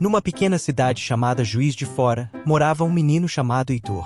Numa pequena cidade chamada Juiz de Fora, morava um menino chamado Heitor.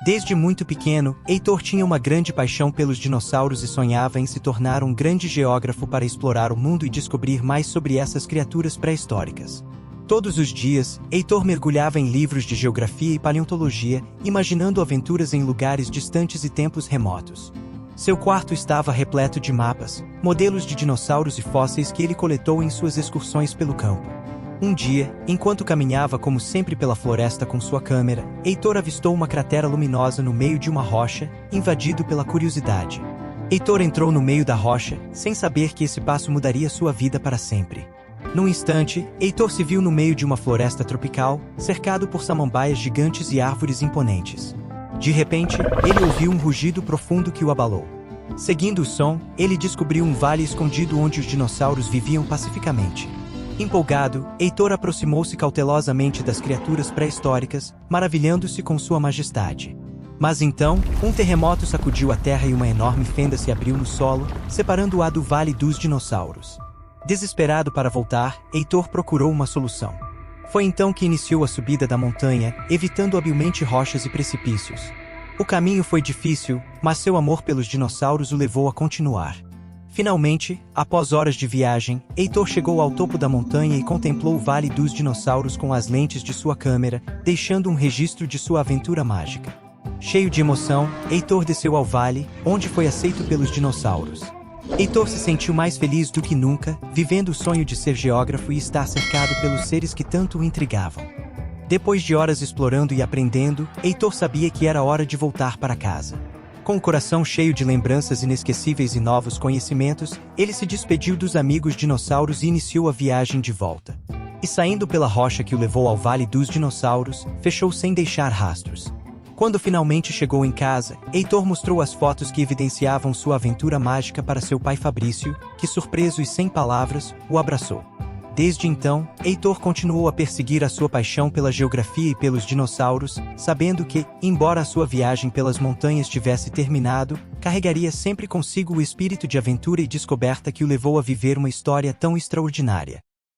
Desde muito pequeno, Heitor tinha uma grande paixão pelos dinossauros e sonhava em se tornar um grande geógrafo para explorar o mundo e descobrir mais sobre essas criaturas pré-históricas. Todos os dias, Heitor mergulhava em livros de geografia e paleontologia, imaginando aventuras em lugares distantes e tempos remotos. Seu quarto estava repleto de mapas, modelos de dinossauros e fósseis que ele coletou em suas excursões pelo campo. Um dia, enquanto caminhava como sempre pela floresta com sua câmera, Heitor avistou uma cratera luminosa no meio de uma rocha, invadido pela curiosidade. Heitor entrou no meio da rocha, sem saber que esse passo mudaria sua vida para sempre. Num instante, Heitor se viu no meio de uma floresta tropical, cercado por samambaias gigantes e árvores imponentes. De repente, ele ouviu um rugido profundo que o abalou. Seguindo o som, ele descobriu um vale escondido onde os dinossauros viviam pacificamente. Empolgado, Heitor aproximou-se cautelosamente das criaturas pré-históricas, maravilhando-se com sua majestade. Mas então, um terremoto sacudiu a terra e uma enorme fenda se abriu no solo, separando-a do Vale dos Dinossauros. Desesperado para voltar, Heitor procurou uma solução. Foi então que iniciou a subida da montanha, evitando habilmente rochas e precipícios. O caminho foi difícil, mas seu amor pelos dinossauros o levou a continuar. Finalmente, após horas de viagem, Heitor chegou ao topo da montanha e contemplou o Vale dos Dinossauros com as lentes de sua câmera, deixando um registro de sua aventura mágica. Cheio de emoção, Heitor desceu ao vale, onde foi aceito pelos dinossauros. Heitor se sentiu mais feliz do que nunca, vivendo o sonho de ser geógrafo e estar cercado pelos seres que tanto o intrigavam. Depois de horas explorando e aprendendo, Heitor sabia que era hora de voltar para casa. Com o coração cheio de lembranças inesquecíveis e novos conhecimentos, ele se despediu dos amigos dinossauros e iniciou a viagem de volta. E saindo pela rocha que o levou ao Vale dos Dinossauros, fechou sem deixar rastros. Quando finalmente chegou em casa, Heitor mostrou as fotos que evidenciavam sua aventura mágica para seu pai Fabrício, que, surpreso e sem palavras, o abraçou. Desde então, Heitor continuou a perseguir a sua paixão pela geografia e pelos dinossauros, sabendo que, embora a sua viagem pelas montanhas tivesse terminado, carregaria sempre consigo o espírito de aventura e descoberta que o levou a viver uma história tão extraordinária.